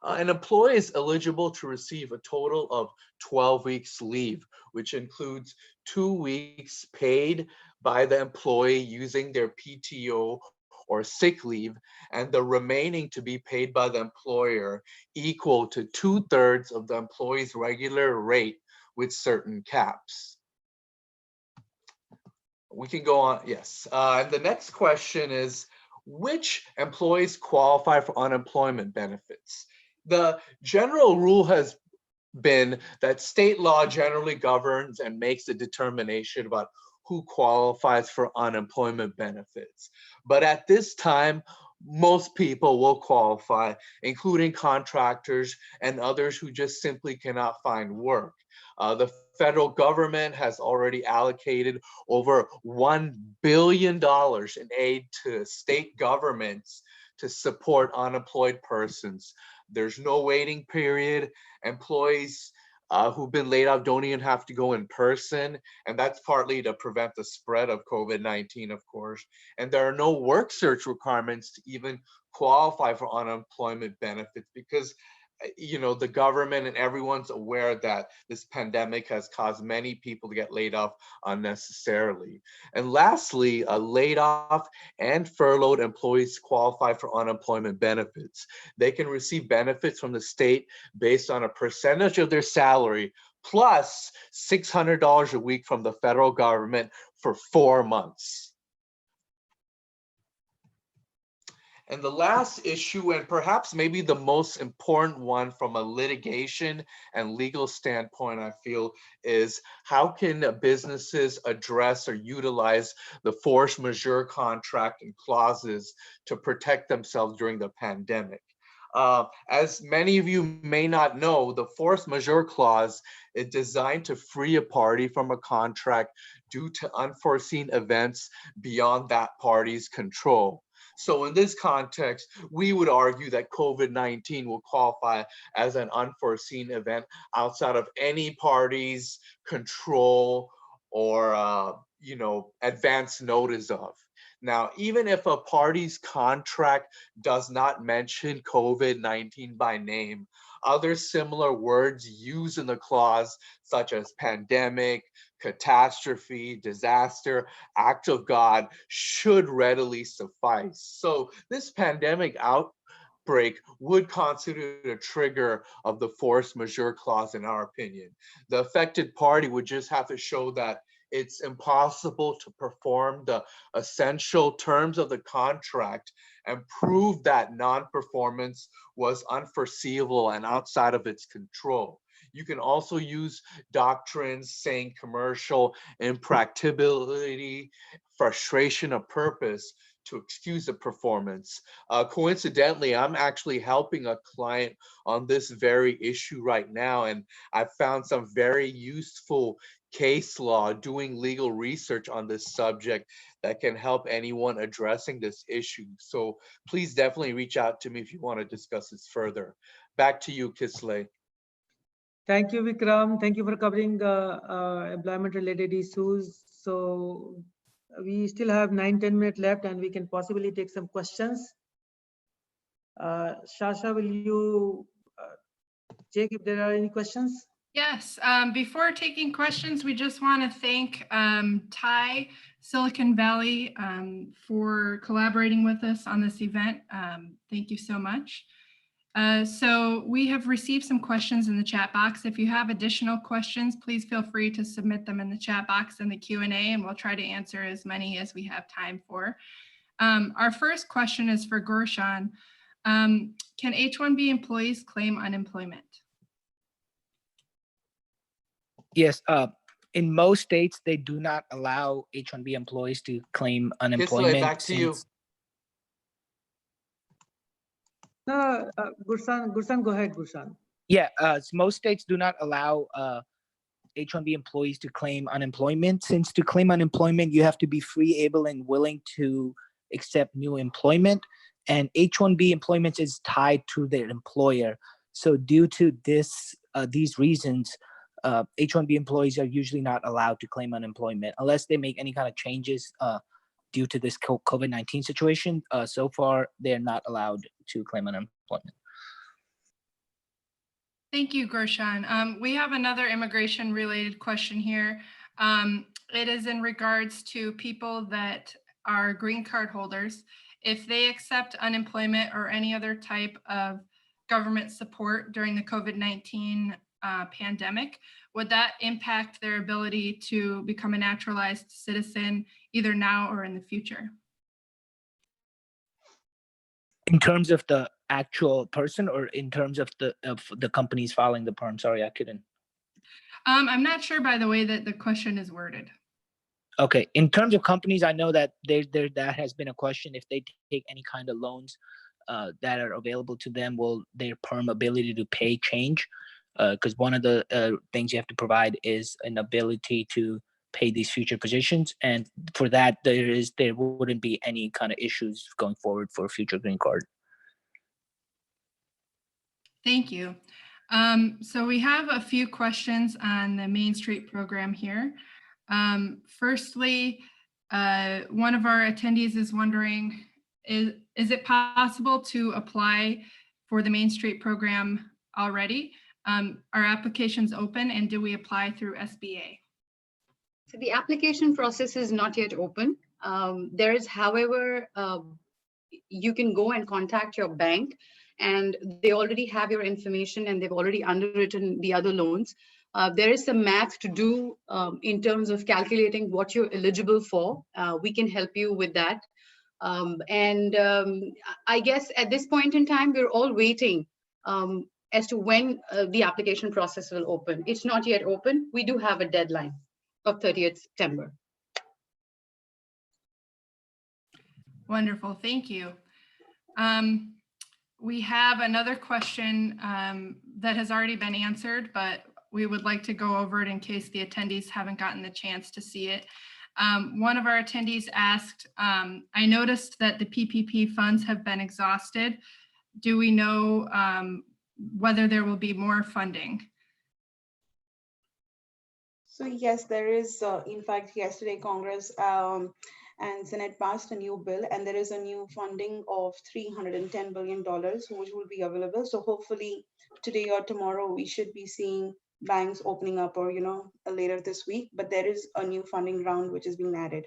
An employee is eligible to receive a total of 12 weeks leave, which includes 2 weeks paid by the employee using their PTO or sick leave, and the remaining to be paid by the employer, equal to 2/3 of the employee's regular rate with certain caps. We can go on, yes. And the next question is, which employees qualify for unemployment benefits? The general rule has been that state law generally governs and makes a determination about who qualifies for unemployment benefits. But at this time, most people will qualify, including contractors and others who just simply cannot find work. The federal government has already allocated over $1 billion in aid to state governments to support unemployed persons. There's no waiting period. Employees who've been laid off don't even have to go in person, and that's partly to prevent the spread of COVID-19, of course. And there are no work search requirements to even qualify for unemployment benefits, because the government and everyone's aware that this pandemic has caused many people to get laid off unnecessarily. And lastly, laid off and furloughed employees qualify for unemployment benefits. They can receive benefits from the state based on a percentage of their salary plus $600 a week from the federal government for 4 months. And the last issue, and perhaps maybe the most important one from a litigation and legal standpoint, I feel, is how can businesses address or utilize the force majeure contract and clauses to protect themselves during the pandemic? As many of you may not know, the force majeure clause is designed to free a party from a contract due to unforeseen events beyond that party's control. So in this context, we would argue that COVID-19 will qualify as an unforeseen event outside of any party's control or advance notice of. Now, even if a party's contract does not mention COVID-19 by name, other similar words used in the clause, such as pandemic, catastrophe, disaster, act of God, should readily suffice. So this pandemic outbreak would constitute a trigger of the force majeure clause, in our opinion. The affected party would just have to show that it's impossible to perform the essential terms of the contract and prove that non-performance was unforeseeable and outside of its control. You can also use doctrines saying commercial impracticability, frustration of purpose to excuse the performance. Coincidentally, I'm actually helping a client on this very issue right now, and I found some very useful case law doing legal research on this subject that can help anyone addressing this issue. So please definitely reach out to me if you want to discuss this further. Back to you, Kisle. Thank you, Vikram. Thank you for covering employment-related issues. So we still have 9-10 minutes left, and we can possibly take some questions. Shasha, will you check if there are any questions? Yes, before taking questions, we just want to thank Thai Silicon Valley for collaborating with us on this event. Thank you so much. So we have received some questions in the chat box. If you have additional questions, please feel free to submit them in the chat box in the Q&A, and we'll try to answer as many as we have time for. Our first question is for Gurshan. Can H-1B employees claim unemployment? Yes, in most states, they do not allow H-1B employees to claim unemployment. Kisle, back to you. No, Gurshan, go ahead, Gurshan. Yeah, most states do not allow H-1B employees to claim unemployment. Since to claim unemployment, you have to be free, able, and willing to accept new employment. And H-1B employment is tied to their employer. So due to these reasons, H-1B employees are usually not allowed to claim unemployment unless they make any kind of changes due to this COVID-19 situation. So far, they're not allowed to claim unemployment. Thank you, Gurshan. We have another immigration-related question here. It is in regards to people that are green card holders. If they accept unemployment or any other type of government support during the COVID-19 pandemic, would that impact their ability to become a naturalized citizen either now or in the future? In terms of the actual person, or in terms of the companies filing the perm? Sorry, I couldn't. I'm not sure by the way that the question is worded. Okay, in terms of companies, I know that that has been a question. If they take any kind of loans that are available to them, will their perm ability to pay change? Because one of the things you have to provide is an ability to pay these future positions, and for that there wouldn't be any kind of issues going forward for future green card. Thank you. So we have a few questions on the Main Street program here. Firstly, one of our attendees is wondering, is it possible to apply for the Main Street program already? Are applications open, and do we apply through SBA? So the application process is not yet open. There is, however, you can go and contact your bank, and they already have your information and they've already underwritten the other loans. There is some math to do in terms of calculating what you're eligible for. We can help you with that. I guess at this point in time, we're all waiting as to when the application process will open. It's not yet open. We do have a deadline of 30th September. Wonderful, thank you. We have another question that has already been answered, but we would like to go over it in case the attendees haven't gotten the chance to see it. One of our attendees asked, I noticed that the PPP funds have been exhausted. Do we know whether there will be more funding? So yes, there is, in fact, yesterday Congress and Senate passed a new bill, and there is a new funding of $310 billion, which will be available. So hopefully today or tomorrow, we should be seeing banks opening up, or, later this week, but there is a new funding round which is being added.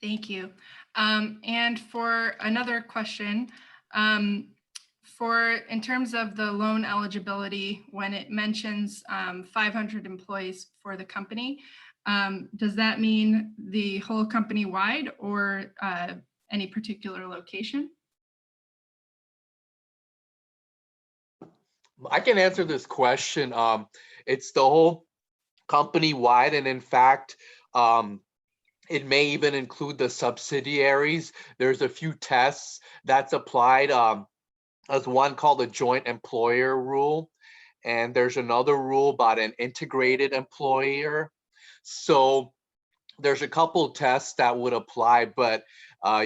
Thank you. And for another question, in terms of the loan eligibility, when it mentions 500 employees for the company, does that mean the whole company wide or any particular location? I can answer this question. It's the whole company wide, and in fact, it may even include the subsidiaries. There's a few tests that's applied. There's one called the joint employer rule, and there's another rule about an integrated employer. So there's a couple tests that would apply, but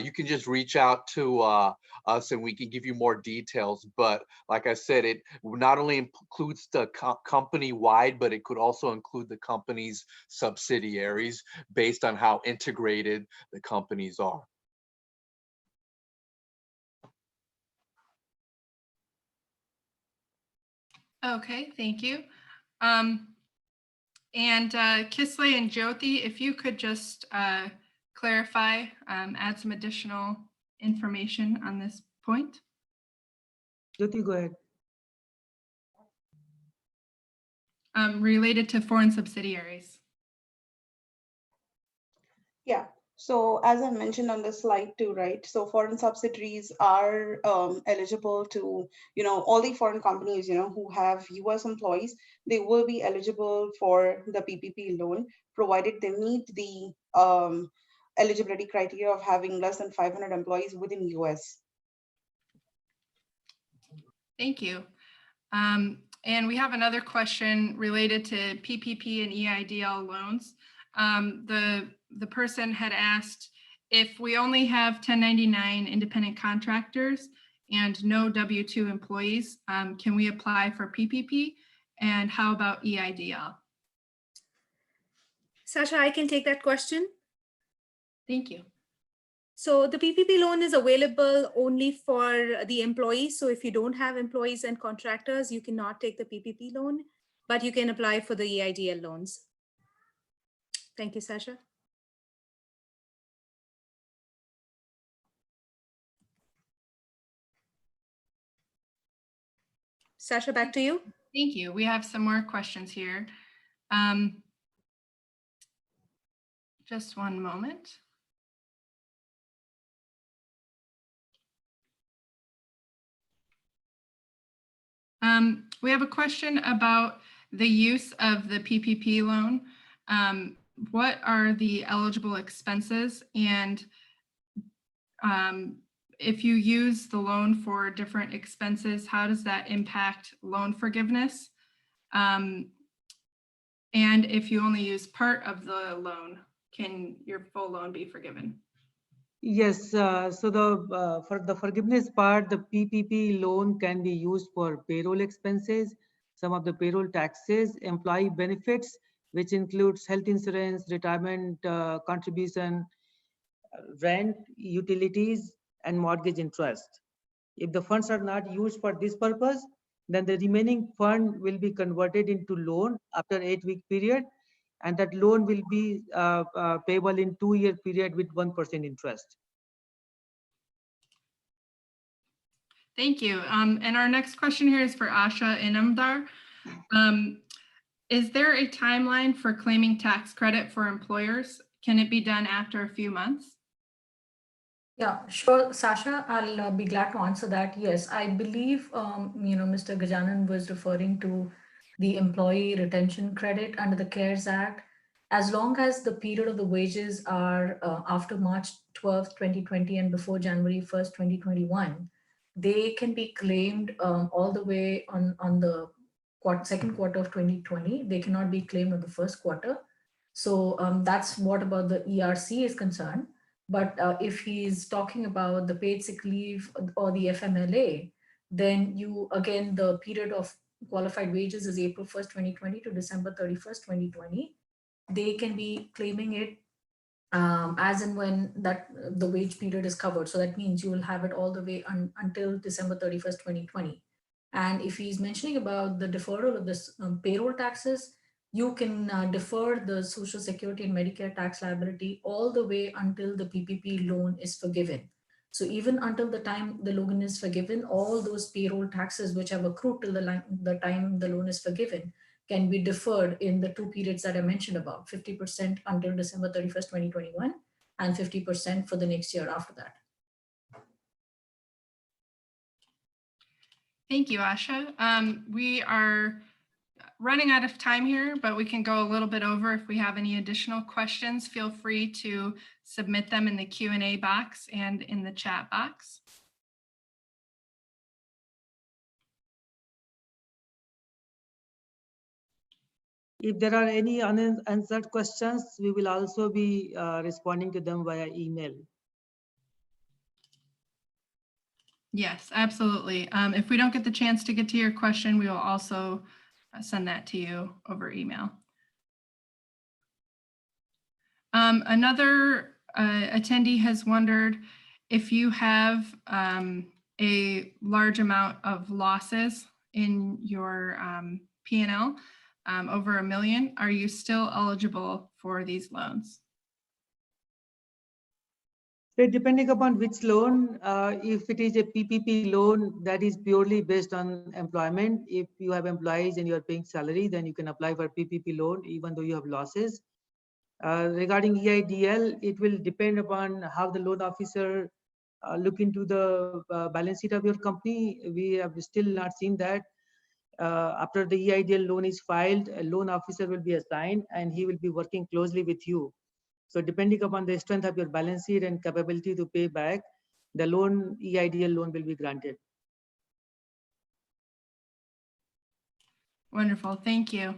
you can just reach out to us and we can give you more details. But like I said, it not only includes the company wide, but it could also include the company's subsidiaries based on how integrated the companies are. Okay, thank you. And Kisley and Jyoti, if you could just clarify, add some additional information on this point. Jyoti, go ahead. Related to foreign subsidiaries. Yeah. So as I mentioned on the slide too, right? So foreign subsidiaries are eligible to, all the foreign companies, who have US employees, they will be eligible for the PPP loan, provided they meet the eligibility criteria of having less than 500 employees within US. Thank you. And we have another question related to PPP and EIDL loans. The person had asked, if we only have 1099 independent contractors and no W-2 employees, can we apply for PPP? And how about EIDL? Sasha, I can take that question. Thank you. So the PPP loan is available only for the employees. So if you don't have employees and contractors, you cannot take the PPP loan, but you can apply for the EIDL loans. Thank you, Sasha. Sasha, back to you. Thank you. We have some more questions here. Just one moment. We have a question about the use of the PPP loan. What are the eligible expenses? And if you use the loan for different expenses, how does that impact loan forgiveness? And if you only use part of the loan, can your full loan be forgiven? Yes, so for the forgiveness part, the PPP loan can be used for payroll expenses, some of the payroll taxes, employee benefits, which includes health insurance, retirement contribution, rent, utilities, and mortgage interest. If the funds are not used for this purpose, then the remaining fund will be converted into loan after 8-week period, and that loan will be payable in 2-year period with 1% interest. Thank you. And our next question here is for Asha Inamdar. Is there a timeline for claiming tax credit for employers? Can it be done after a few months? Yeah, sure, Sasha, I'll be glad to answer that. Yes, I believe, Mr. Gajanan was referring to the employee retention credit under the CARES Act. As long as the period of the wages are after March 12th, 2020 and before January 1st, 2021, they can be claimed all the way on the second quarter of 2020. They cannot be claimed on the first quarter. So that's what about the ERC is concerned. But if he's talking about the paid sick leave or the FMLA, then again, the period of qualified wages is April 1st, 2020 to December 31st, 2020. they can be claiming it as and when that the wage period is covered. So that means you will have it all the way until December 31st, 2020. And if he's mentioning about the deferral of this payroll taxes, you can defer the Social Security and Medicare tax liability all the way until the PPP loan is forgiven. So even until the time the loan is forgiven, all those payroll taxes which have accrued till the time the loan is forgiven can be deferred in the two periods that I mentioned about, 50% until December 31st, 2021, and 50% for the next year after that. Thank you, Asha. We are running out of time here, but we can go a little bit over. If we have any additional questions, feel free to submit them in the Q&A box and in the chat box. If there are any unanswered questions, we will also be responding to them via email. Yes, absolutely. If we don't get the chance to get to your question, we will also send that to you over email. Another attendee has wondered if you have a large amount of losses in your P&L over $1 million, are you still eligible for these loans? So depending upon which loan, if it is a PPP loan, that is purely based on employment. If you have employees and you are paying salary, then you can apply for PPP loan even though you have losses. Regarding EIDL, it will depend upon how the loan officer look into the balance sheet of your company. We have still not seen that. After the EIDL loan is filed, a loan officer will be assigned and he will be working closely with you. So depending upon the strength of your balance sheet and capability to pay back, the loan, EIDL loan will be granted. Wonderful, thank you.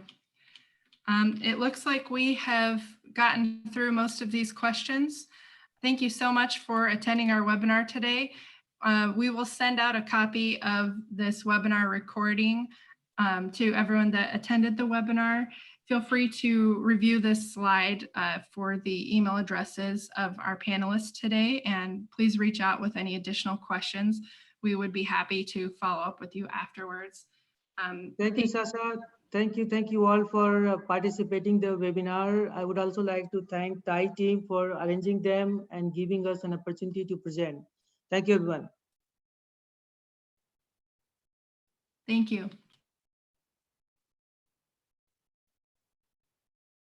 It looks like we have gotten through most of these questions. Thank you so much for attending our webinar today. We will send out a copy of this webinar recording to everyone that attended the webinar. Feel free to review this slide for the email addresses of our panelists today, and please reach out with any additional questions. We would be happy to follow up with you afterwards. Thank you, Sasha. Thank you all for participating in the webinar. I would also like to thank Thai team for arranging them and giving us an opportunity to present. Thank you, everyone. Thank you.